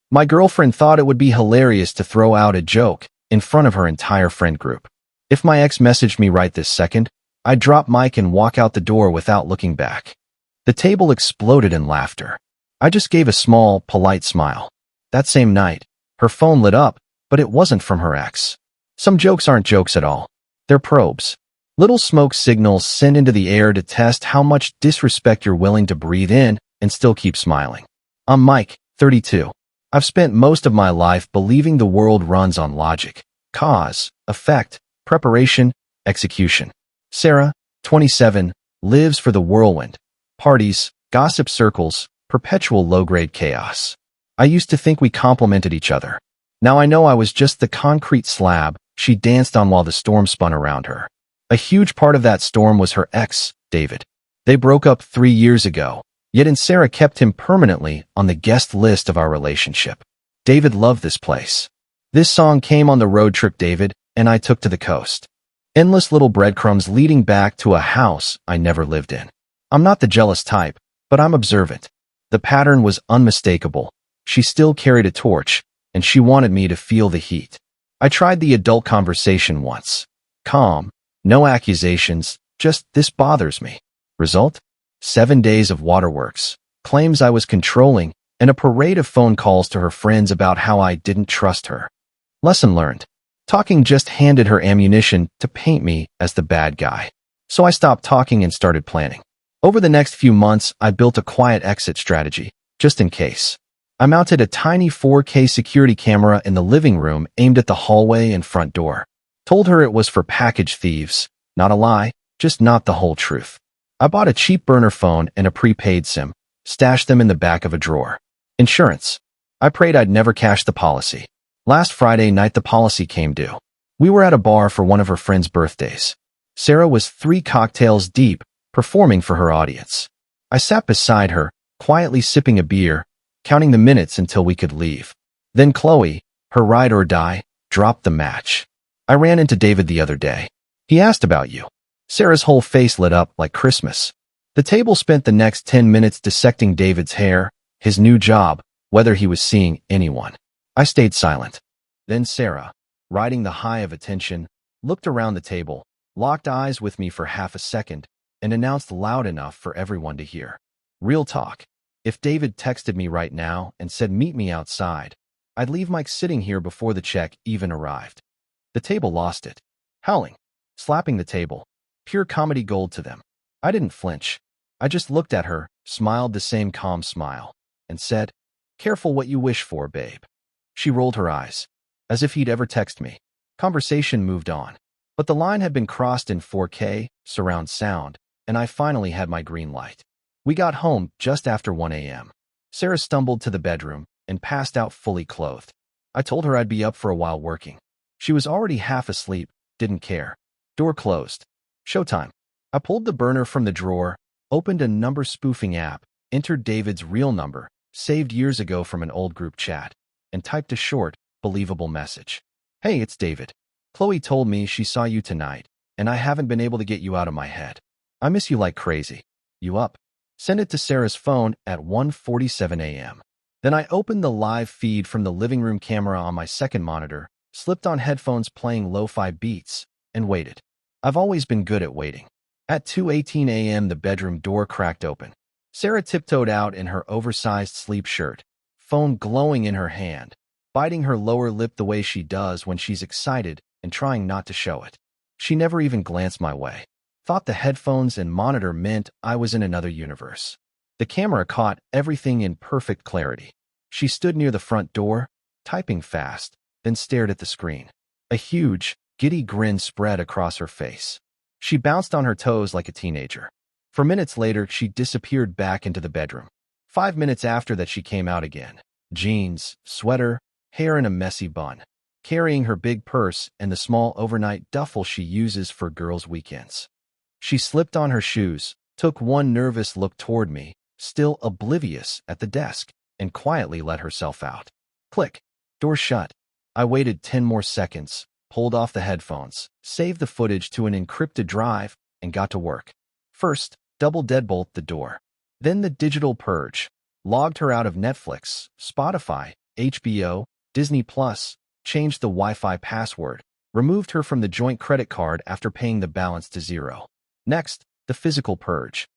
My girlfriend thought it would be hilarious to throw out a joke in front of her entire friend group. If my ex messaged me right this second, I'd drop Mike and walk out the door without looking back. The table exploded in laughter. I just gave a small, polite smile. That same night, her phone lit up, but it wasn't from her ex. Some jokes aren't jokes at all. They're probes. Little smoke signals sent into the air to test how much disrespect you're willing to breathe in and still keep smiling. I'm Mike, 32. I've spent most of my life believing the world runs on logic, cause, effect, preparation, execution. Sarah, 27, lives for the whirlwind. Parties, gossip circles, perpetual low-grade chaos. I used to think we complemented each other. Now I know I was just the concrete slab she danced on while the storm spun around her. A huge part of that storm was her ex, David. They broke up 3 years ago, yet Sarah kept him permanently on the guest list of our relationship. David loved this place. This song came on the road trip David and I took to the coast. Endless little breadcrumbs leading back to a house I never lived in. I'm not the jealous type, but I'm observant. The pattern was unmistakable. She still carried a torch, and she wanted me to feel the heat. I tried the adult conversation once. Calm, no accusations, just this bothers me. Result? 7 days of waterworks, claims I was controlling, and a parade of phone calls to her friends about how I didn't trust her. Lesson learned. Talking just handed her ammunition to paint me as the bad guy. So I stopped talking and started planning. Over the next few months, I built a quiet exit strategy, just in case. I mounted a tiny 4K security camera in the living room aimed at the hallway and front door. Told her it was for package thieves. Not a lie, just not the whole truth. I bought a cheap burner phone and a prepaid SIM, stashed them in the back of a drawer. Insurance. I prayed I'd never cash the policy. Last Friday night the policy came due. We were at a bar for one of her friend's birthdays. Sarah was 3 cocktails deep, performing for her audience. I sat beside her, quietly sipping a beer, counting the minutes until we could leave. Then Chloe, her ride or die, dropped the match. I ran into David the other day. He asked about you. Sarah's whole face lit up like Christmas. The table spent the next 10 minutes dissecting David's hair, his new job, whether he was seeing anyone. I stayed silent. Then Sarah, riding the high of attention, looked around the table, locked eyes with me for half a second, and announced loud enough for everyone to hear. Real talk. If David texted me right now and said meet me outside, I'd leave Mike sitting here before the check even arrived. The table lost it. Howling. Slapping the table. Pure comedy gold to them. I didn't flinch. I just looked at her, smiled the same calm smile, and said, "Careful what you wish for, babe." She rolled her eyes, as if he'd ever text me. Conversation moved on. But the line had been crossed in 4K, surround sound, and I finally had my green light. We got home just after 1 a.m. Sarah stumbled to the bedroom and passed out fully clothed. I told her I'd be up for a while working. She was already half asleep, didn't care. Door closed. Showtime. I pulled the burner from the drawer, opened a number spoofing app, entered David's real number, saved years ago from an old group chat, and typed a short, believable message. "Hey, it's David. Chloe told me she saw you tonight, and I haven't been able to get you out of my head. I miss you like crazy. You up?" Sent it to Sarah's phone at 1:47 a.m. Then I opened the live feed from the living room camera on my second monitor, slipped on headphones playing lo-fi beats, and waited. I've always been good at waiting. At 2:18 a.m. the bedroom door cracked open. Sarah tiptoed out in her oversized sleep shirt, phone glowing in her hand, biting her lower lip the way she does when she's excited and trying not to show it. She never even glanced my way. Thought the headphones and monitor meant I was in another universe. The camera caught everything in perfect clarity. She stood near the front door, typing fast, then stared at the screen. A huge, giddy grin spread across her face. She bounced on her toes like a teenager. For minutes later, she disappeared back into the bedroom. 5 minutes after that, she came out again. Jeans, sweater, hair in a messy bun, carrying her big purse and the small overnight duffel she uses for girls' weekends. She slipped on her shoes, took one nervous look toward me, still oblivious at the desk, and quietly let herself out. Click. Door shut. I waited 10 more seconds, pulled off the headphones, saved the footage to an encrypted drive, and got to work. First, double deadbolt the door. Then the digital purge. Logged her out of Netflix, Spotify, HBO, Disney Plus, changed the Wi-Fi password, removed her from the joint credit card after paying the balance to zero. Next, the physical purge.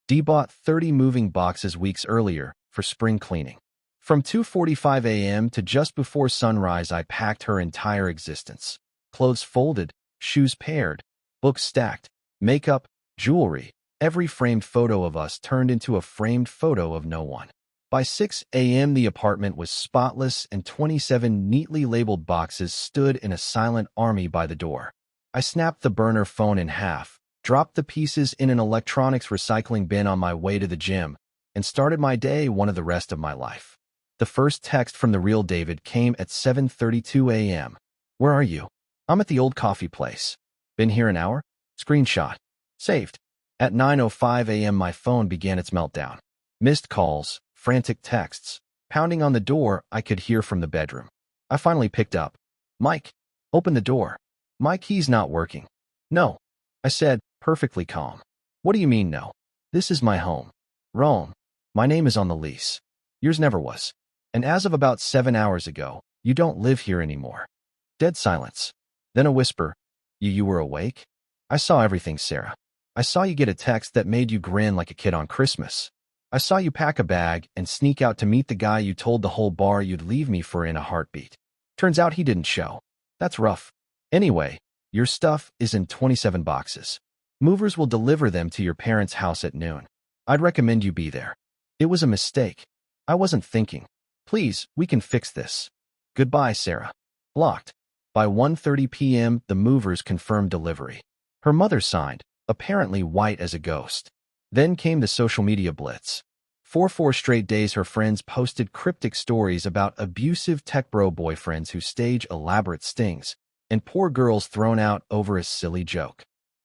Dee bought 30 moving boxes weeks earlier for spring cleaning. From 2:45 a.m. to just before sunrise, I packed her entire existence. Clothes folded, shoes paired, books stacked, makeup, jewelry. Every framed photo of us turned into a framed photo of no one. By 6 a.m., the apartment was spotless and 27 neatly labeled boxes stood in a silent army by the door. I snapped the burner phone in half, dropped the pieces in an electronics recycling bin on my way to the gym, and started my day one of the rest of my life. The first text from the real David came at 7:32 a.m. Where are you? I'm at the old coffee place. Been here an hour? Screenshot. Saved. At 9:05 a.m. my phone began its meltdown. Missed calls, frantic texts, pounding on the door I could hear from the bedroom. I finally picked up. Mike, open the door. My key's not working. No, I said, perfectly calm. What do you mean no? This is my home. Rome. My name is on the lease. Yours never was. And as of about 7 hours ago, you don't live here anymore. Dead silence. Then a whisper. You were awake? I saw everything, Sarah. I saw you get a text that made you grin like a kid on Christmas. I saw you pack a bag and sneak out to meet the guy you told the whole bar you'd leave me for in a heartbeat. Turns out he didn't show. That's rough. Anyway, your stuff is in 27 boxes. Movers will deliver them to your parents' house at noon. I'd recommend you be there. It was a mistake. I wasn't thinking. Please, we can fix this. Goodbye, Sarah. Blocked. By 1:30 p.m., the movers confirmed delivery. Her mother signed, apparently white as a ghost. Then came the social media blitz. For 4 straight days, her friends posted cryptic stories about abusive tech bro boyfriends who stage elaborate stings, and poor girls thrown out over a silly joke.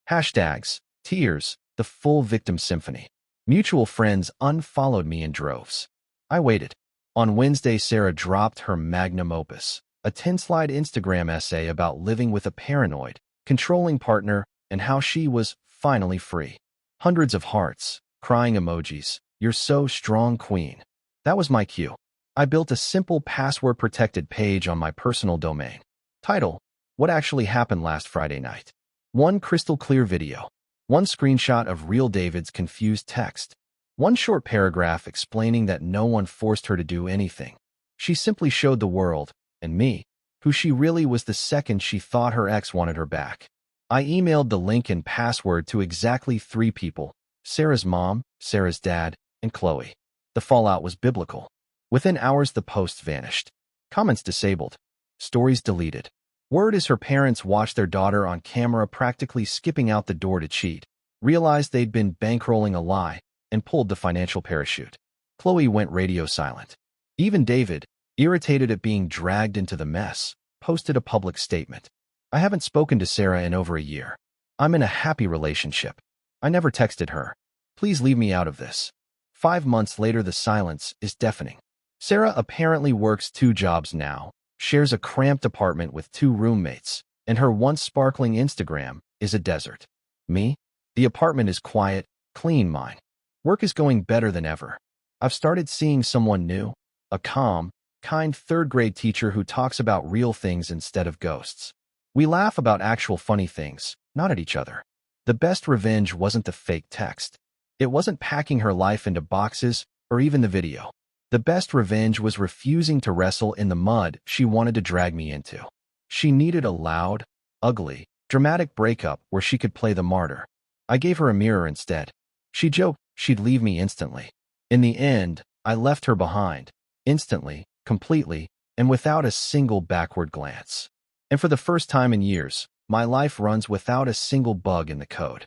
Hashtags, tears, the full victim symphony. Mutual friends unfollowed me in droves. I waited. On Wednesday, Sarah dropped her magnum opus, a 10-slide Instagram essay about living with a paranoid, controlling partner and how she was finally free. Hundreds of hearts, crying emojis, "You're so strong, queen." That was my cue. I built a simple password-protected page on my personal domain. Title: What actually happened last Friday night. One crystal clear video. One screenshot of real David's confused text. One short paragraph explaining that no one forced her to do anything. She simply showed the world, and me, who she really was the second she thought her ex wanted her back. I emailed the link and password to exactly 3 people: Sarah's mom, Sarah's dad, and Chloe. The fallout was biblical. Within hours, the posts vanished. Comments disabled. Stories deleted. Word is her parents watched their daughter on camera practically skipping out the door to cheat, realized they'd been bankrolling a lie, and pulled the financial parachute. Chloe went radio silent. Even David, irritated at being dragged into the mess, posted a public statement. I haven't spoken to Sarah in over a year. I'm in a happy relationship. I never texted her. Please leave me out of this. 5 months later, the silence is deafening. Sarah apparently works 2 jobs now, shares a cramped apartment with 2 roommates, and her once sparkling Instagram is a desert. Me? The apartment is quiet, clean mine. Work is going better than ever. I've started seeing someone new, a calm, kind 3rd-grade teacher who talks about real things instead of ghosts. We laugh about actual funny things, not at each other. The best revenge wasn't the fake text. It wasn't packing her life into boxes or even the video. The best revenge was refusing to wrestle in the mud she wanted to drag me into. She needed a loud, ugly, dramatic breakup where she could play the martyr. I gave her a mirror instead. She joked she'd leave me instantly. In the end, I left her behind, instantly, completely, and without a single backward glance. And for the first time in years, my life runs without a single bug in the code.